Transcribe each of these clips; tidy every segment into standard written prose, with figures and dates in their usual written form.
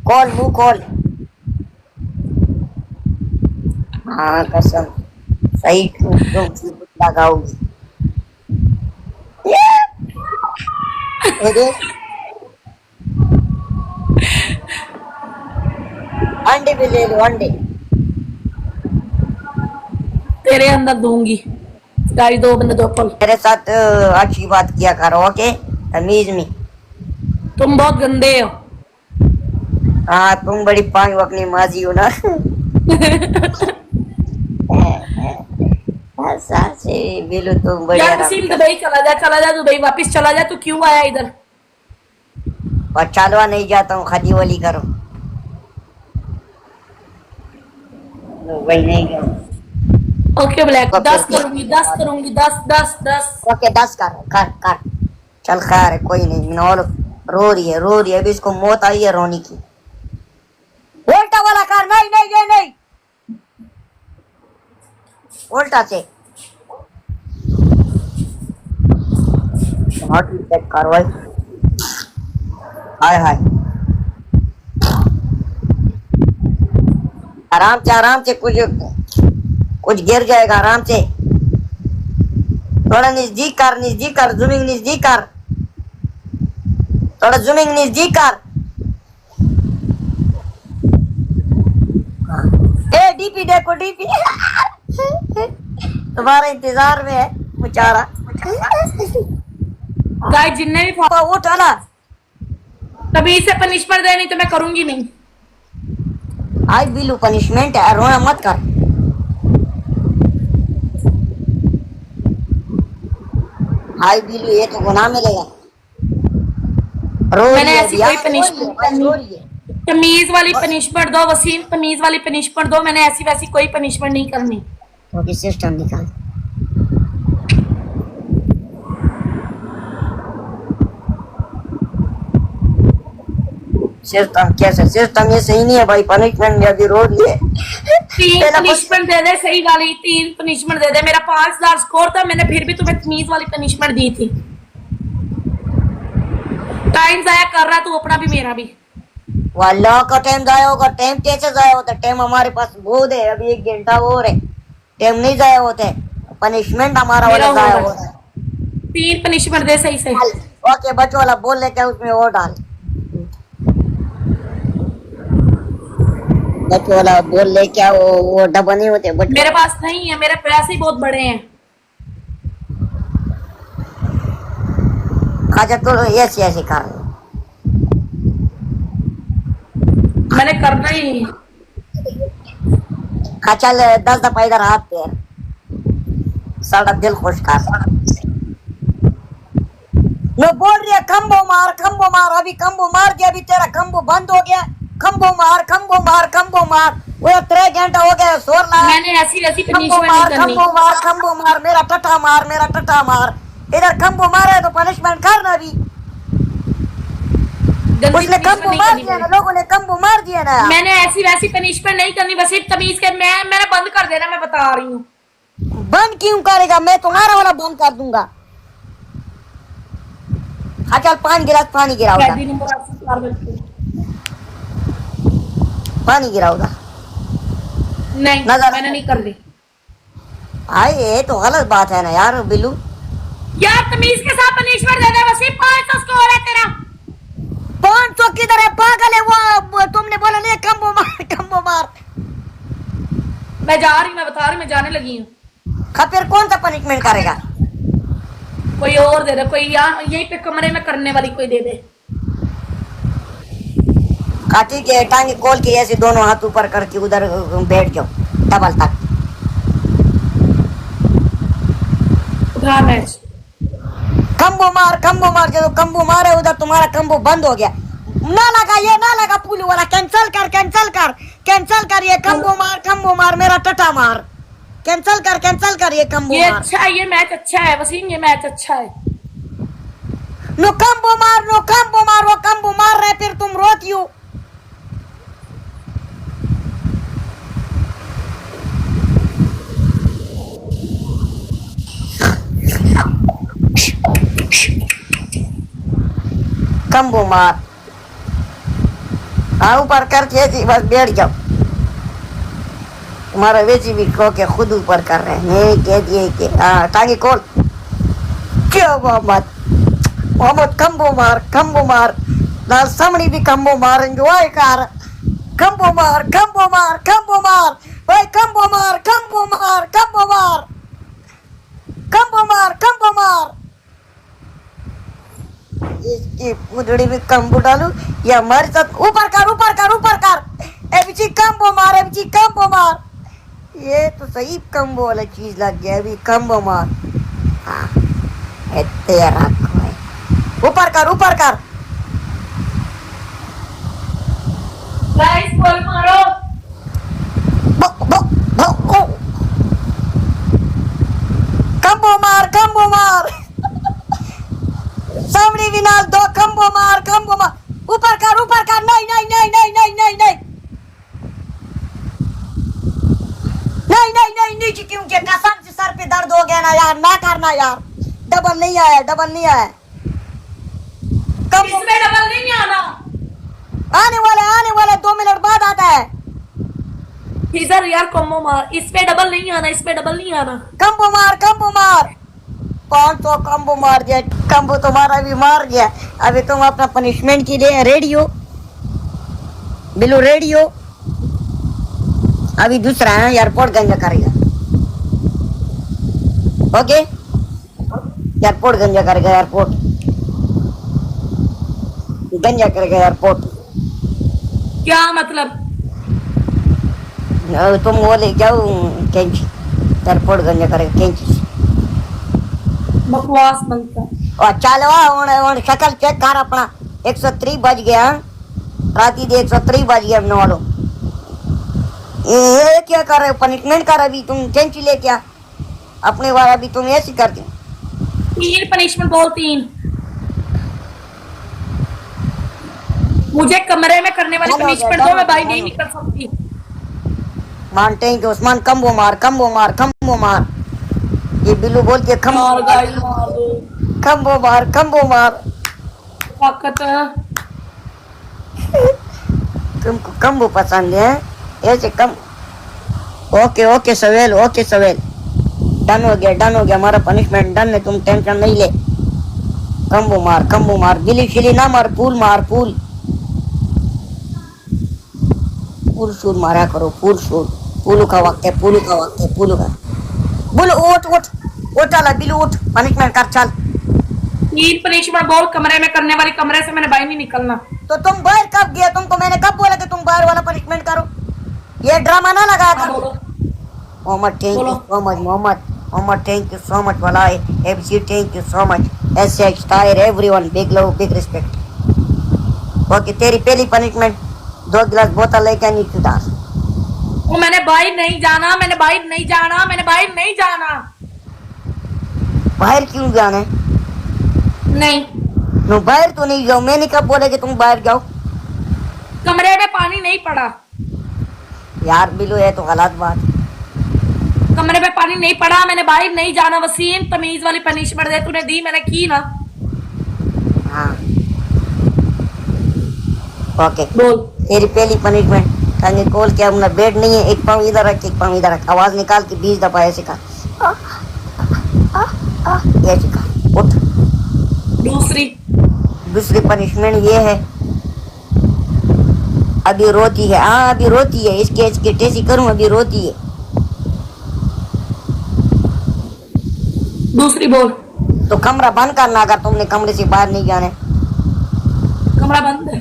Call मुंह call. हाँ कसम सही लगाओगी। ये देख अंडे भी ले लो अंडे। तेरे अंदर दूंगी। गाड़ी दो बंदे दो पल। मेरे साथ अच्छी बात किया करो ओके तमीज में। तुम बहुत गंदे हो। हाँ तुम बड़ी पांच वक्नी माजी हो ना। से बिलू तुम बढ़िया यार वसीम दुबई चला जा दुबई वापस चला जा। तू क्यों आया इधर? और चालवा नहीं जाता हूँ खदी वाली करो। वही नहीं गया। ओके ब्लैक 10 करूंगी 10 करूंगी 10 10 10। ओके 10 कर चल खैर है कोई नहीं। मिनोल रो रही है अभी इसको मौत आई है रोनी की। उल्टा वाला कर। नहीं नहीं ये नहीं उल्टा से चेक कार्रवाई। हाय हाय आराम से कुछ गिर जाएगा आराम से। थोड़ा नजदीक कर जूमिंग नजदीक कर। थोड़ा जूमिंग नजदीक कर। ए डीपी देखो डीपी। तुम्हारा इंतजार में है बेचारा। गाइस जिन्ने भी उठ ना कभी इसे पनिशमेंट दे नहीं तो मैं करूंगी नहीं। आई बिलू पनिशमेंट है रोना मत कर। आई बिलू ये तो गुनाह मिलेगा। मैंने ऐसी कोई पनिशमेंट तमीज वाली पनिशमेंट दो वसीम। तमीज वाली पनिशमेंट दो। मैंने ऐसी वैसी कोई पनिशमेंट नहीं करनी। तो सिस्टम निकाल। सिस्टम कैसे सिस्टम ये सही नहीं है भाई। पनिशमेंट अभी रो रही है। 3 पनिशमेंट दे दे सही वाली। 3 पनिशमेंट दे दे। मेरा 5000 स्कोर था मैंने फिर भी तुम्हें तमीज वाली पनिशमेंट दी थी। टाइम जाया कर रहा तू अपना भी मेरा भी। वाला का टाइम जाया होगा। टाइम कैसे जाया होता है? टाइम हमारे पास बहुत है अभी 1 घंटा और है। टाइम नहीं जाया होते पनिशमेंट हमारा वाला जाया होता है। 3 पनिशमेंट दे सही से। ओके बच्चों वाला बोल ले क्या उसमें और डाल। बच्चों वाला बोल ले क्या वो डब्बा नहीं होते मेरे पास नहीं है। मेरे पैसे ही बहुत बड़े हैं। अच्छा तो ऐसे कर। मैंने करना ही। चल 10 दफा इधर हाथ पैर सारा दिल खुश कर। मैं बोल रही है खम्बो मार अभी खम्बो मार दिया। अभी तेरा खम्बो बंद हो गया। खम्बो मार वो 3 घंटा हो गया शोर ना। मैंने ऐसी वैसी पनिशमेंट नहीं करनी। खम्बो मार मेरा टट्टा मार इधर खम्बो मारा है तो पनिशमेंट करना भी। उसने खम्बो मार दिया ना। लोगों ने खम्बो मार दिया ना। मैंने ऐसी वैसी पनिशमेंट नहीं करनी। बस एक तमीज के मैंने बंद कर देना। मैं बता रही हूँ। बंद क्यों करेगा? मैं तुम्हारा वाला बंद कर दूंगा। हाँ चल पानी गिरा नहीं मैंने नहीं कर दी। भाई ये तो गलत बात है ना यार बिल्लू। यार तमीज के साथ पनिशमेंट दे दे। वसीम 500 स्कोर है तेरा। 500 किधर है पागल है वो? तुमने बोला नहीं खम्बो मार। मैं जा रही मैं बता रही मैं जाने लगी हूँ। फिर कौन सा पनिशमेंट करेगा? कोई और दे दे। कोई यहाँ यहीं पे कमरे में करने वाली कोई दे दे। काटी के टांगे खोल के ऐसे दोनों हाथ ऊपर करके उधर बैठ जाओ डबल तक। उठा मैच। खम्बो मार जो खम्बो मारे उधर तुम्हारा खम्बो बंद हो गया। ना लगा पुल वाला। कैंसल कर ये खम्बो मार मेरा टटा मार। कैंसल कर ये खम्बो मार। अच्छा है। ये मैच अच्छा है वसीम। ये मैच अच्छा है। नो खम्बो मार वो खम्बो मार रहे फिर तुम रो क्यों? खम्बो मार हाँ ऊपर करके ऐसे बस बैठ जाओ। तुम्हारा वैसे भी खो के खुद ऊपर कर रहे हैं, ये कह दिए कि हाँ टांगे खोल। क्यों मोहम्मद, मोहम्मद कंबो मार ना समणी भी कंबो मारेंगे वाई कार। कंबो मार भाई, कंबो मार। इसकी पुदड़ी में कंबो डालू या हमारे साथ ऊपर कर। एबीसी कंबो मार। ये तो सही कंबो वाला चीज लग गया। अभी कंबो मार। हाँ तेरा ऊपर कर। गाइस बॉल मारो। कंबो मार। सामने भी नाल दो। कंबो मार। ऊपर कर। नहीं क्यों के कसम से सर पे दर्द हो गया ना यार, ना करना यार। डबल नहीं आया। इसमें डबल नहीं आना। आने वाला 2 मिनट बाद आता है। इधर यार कम्बो मार, इसमें डबल नहीं आना। कंबो मार। 500 कंबो मार दिया। कंबो तुम्हारा भी मार गया। अभी तुम अपना पनिशमेंट के लिए रेडी हो? बिल्लू रेडी हो? अभी दूसरा है एयरपोर्ट गंजा करेगा। ओके एयरपोर्ट गंजा करेगा। एयरपोर्ट क्या मतलब? तुम वो ले जाओ कैंची। एयरपोर्ट गंजा करेगा कैंची से। बकवास बनता है। और चलो शक्ल चेक कर अपना। 103 बज गया। राती दे 103 बज गया अपने वालों। ये क्या कर रहे हो? पनिशमेंट कर। अभी तुम कैंची ले क्या अपने वाला भी तुम ऐसी कर दी। 3 पनिशमेंट बोल 3। मुझे कमरे में करने वाली पनिशमेंट दो, मैं बाहर नहीं निकल सकती। मानते हैं कि उस्मान कंबो मार। ये बिल्लू बोलती है कंबो मार। ताकत तुमको कंबो पसंद है ऐसे कम। ओके सवेल डन हो गया हमारा पनिशमेंट डन है। तुम टेंशन नहीं ले। कंबो मार। बिली शिली ना मार, पूल मार। पूल शूल मारा करो। पूलू का वक्त है। पूलू का बोलो उठ चला बिल्लू उठ। पनिशमेंट कर चल। 3 पनिशमेंट बोल कमरे में करने वाली। कमरे से मैंने बाहर नहीं निकलना। तो तुम बाहर कब गए? तुमको मैंने कब बोला कि तुम बाहर वाला पनिशमेंट करो? ये ड्रामा ना लगाया करो। Mohammad thank you so much. Mohammad thank you so much. वलाई FC thank you so much. SH टायर everyone big love big respect. Okay तेरी पहली पनिशमेंट 2 गिलास बोतल लेके नीचे डाल। वो मैंने बाहर नहीं जाना। बाहर क्यों जाना है? नहीं नो बाहर तो नहीं जाओ। मैंने कब बोला कि तुम बाहर जाओ? कमरे में पानी नहीं पड़ा। यार बिल्लू है तो गलत बात। कमरे में पानी नहीं पड़ा। मैंने बाहर नहीं जाना। वसीम तमीज वाली पनिशमेंट दे। तूने दी, मैंने की ना। हाँ ओके बोल। तेरी पहली पनिशमेंट टांगे खोल के अपना बेड नहीं है। एक पाँव इधर रख, एक पाँव इधर रख। आवाज निकाल के 20 दफा ऐसे कर। ऐसे कर उठ। दूसरी पनिशमेंट ये है। अभी रोती है। हाँ अभी रोती है। इसके टेसी करूं। अभी रोती है। दूसरी बोल। तो कमरा बंद करना अगर तुमने कमरे से बाहर नहीं जाने। कमरा बंद है।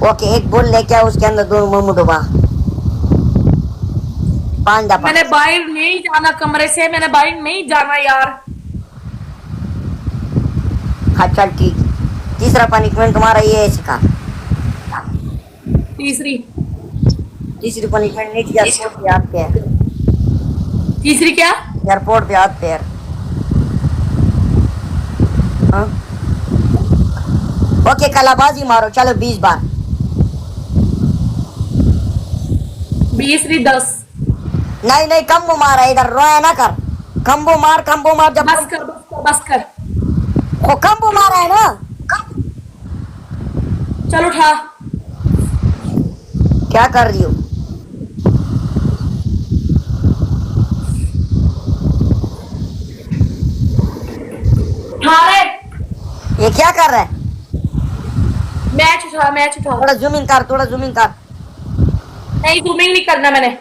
ओके एक बोल लेके आओ, उसके अंदर 2 मुंह डुबा 5 दफा। मैंने बाहर नहीं जाना कमरे से। मैंने बाहर नहीं जाना यार। हाँ चल ठीक। तीसरा पनिशमेंट तुम्हारा ये है सिखा। तीसरी पनिशमेंट नहीं थी। एयरपोर्ट पे हाथ पैर। तीसरी क्या? एयरपोर्ट पे हाथ पैर। हाँ? ओके कलाबाजी मारो चलो 20 बार। 10। नहीं कंबो मारा। इधर रोया ना कर। कंबो मार जब बस कर। वो कंबो मारा है ना। चल उठा। क्या कर रही हो? उठा रहे। ये क्या कर रहा है? मैच उठा, मैच उठा। थोड़ा जूमिंग कर, थोड़ा जूमिंग कर। नहीं, जूमिंग नहीं करना मैंने।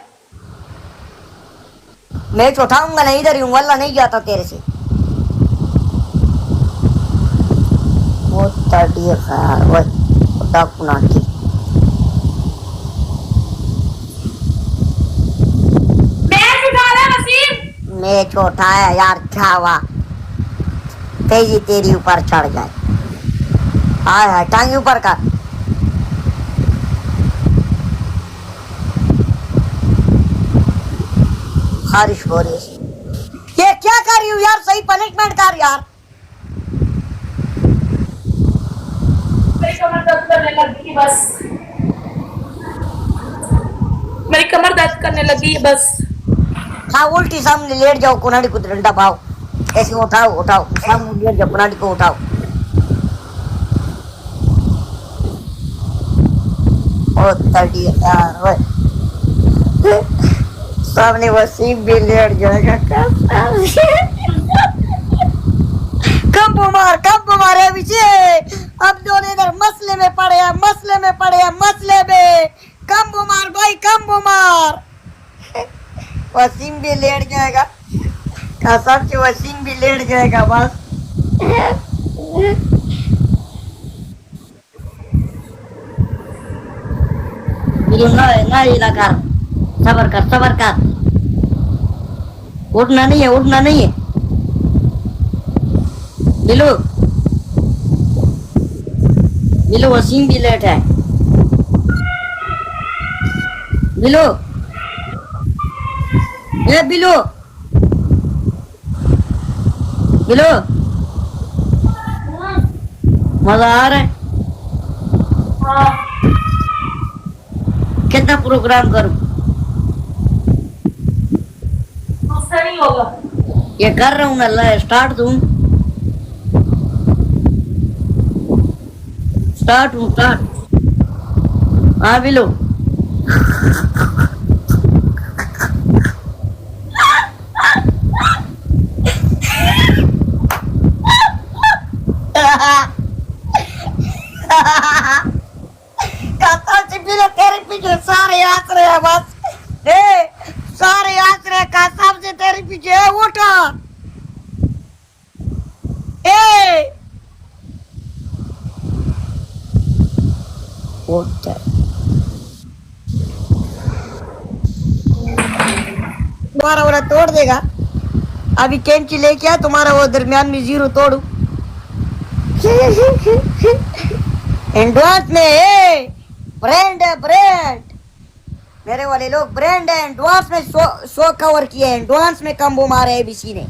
मैच उठाऊंगा नहीं, इधर ही हूँ, वल्ला नहीं जाता तेरे से। वो तड़ी यार, वो डाकू नाटी। मैच उठा रहे वसीम। मैच उठाया यार, क्या हुआ? तेजी तेरी ऊपर चढ़ जाए। हाय हाय, टांगी ऊपर कर। बारिश हो रही है। ये क्या कर रही हूँ यार? सही पनिशमेंट कर यार। मेरी कमर दर्द करने लगी बस। मेरी कमर दर्द करने लगी है बस। हाँ, उल्टी सामने लेट जाओ, कुनाडी को डंडा पाओ। ऐसे उठाओ उठाओ, सामने लेट जाओ, कुनाडी को उठाओ। ओ तड़ी यार, ओए सामने वसीम भी लेट जाएगा। कब मारे अभिषेक? अब दोनों इधर मसले में पड़े हैं, मसले में पड़े हैं, मसले में। कम मार भाई, कम मार। वसीम भी लेट जाएगा, कसम से वसीम भी लेट जाएगा बस। ना हिला कर, सबर कर, सबर कर। उठना नहीं है, उठना नहीं है। बिलू बिलू, वसीम भी लेट है। बिलू, ए बिलू, बिलू, मजा आ रहा है? हाँ। कितना प्रोग्राम करूं? मुझसे नहीं होगा। ये कर रहा हूँ ना, स्टार्ट दूं? स्टार्ट हूँ, स्टार्ट। हाँ बिलू। तेरे पीछे सारे हंस रहे हैं बस। ए, सारे हंस रहे, कसम से तेरे पीछे। उठा ए, तुम्हारा वाला तोड़ देगा। अभी कैंची लेके आ, तुम्हारा वो दरमियान में जीरो तोड़ू। एंडवांस में ब्रांड है, ब्रांड। मेरे वाले लोग ब्रांड है। एडवांस में 100 कवर किए। एडवांस में कम्बो मारे एबीसी ने।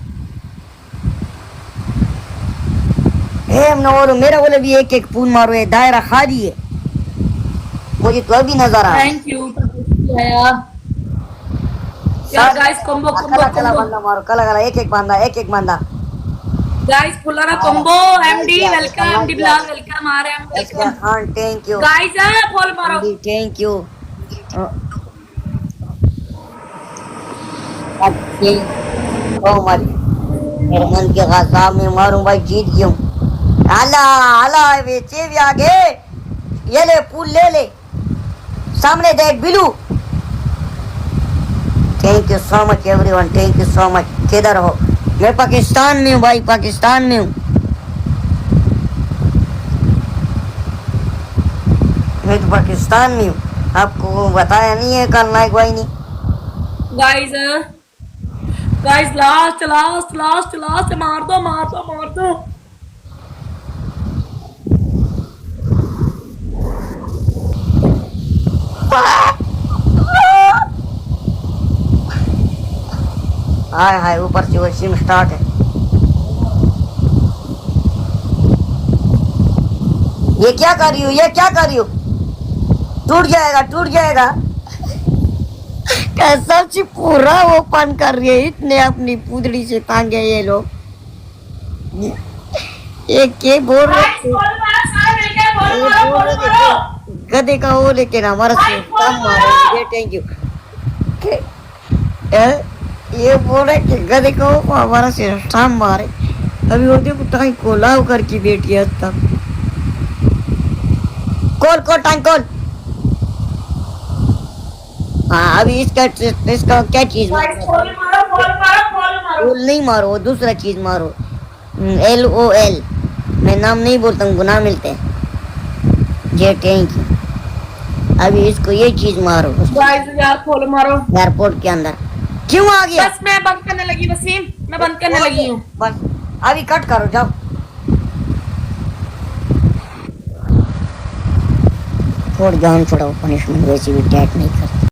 मेरा बोले भी एक एक पून मारो। ये दायरा खाली है, मुझे तो अभी नजर आ। थैंक यू यार। गाइस कॉम्बो कला बंदा मारो, कला एक एक बंदा। गाइस फुलारा combo. MD welcome, MD Bilal welcome. आ रहे हैं वेलकम। हाँ, थैंक यू गाइस फॉल मारो। Thank you. मेरे मन के खासाब में मारूं भाई, जीत गया हूँ। आला बेचे भी आगे। ये ले पुल, ले सामने देख Billu. Thank you so much everyone, thank you so much. किधर हो? मैं पाकिस्तान में हूँ भाई, पाकिस्तान में हूँ। मैं तो पाकिस्तान में हूँ, आपको बताया नहीं है कल नाइक भाई ने। गाइस लास्ट मार दो। हाय हाय, ऊपर से वो सिम स्टार्ट है। ये क्या कर रही हो? टूट जाएगा। कैसा सी पूरा ओपन कर रही है। इतने अपनी पूदड़ी से तांगे ये लोग। एक के बोल रहे गधे का वो लेकिन हमारा भाई, काम बोलो। मारे ये थैंक यू ये बोल रहे कि गधे का वो हमारा सिस्टम मारे अभी वो देखो टाइम को लाव करके बैठी है तब कॉल टाइम कॉल हाँ अभी इसका क्या चीज गाइस फॉलो मारो फॉलो मारो फॉलो मारो फूल नहीं मारो दूसरा चीज मारो LOL मैं नाम नहीं बोलता हूँ गुनाह मिलते हैं ये थैंक यू अभी इसको ये चीज मारो गाइस यार फॉलो मारो एयरपोर्ट के अंदर क्यों आ गया बस मैं बंद करने लगी वसीम मैं बंद करने लगी हूँ बस अभी कट करो जाओ थोड़ी जान छोड़ाओ पनिशमेंट वैसे भी टैट नहीं कर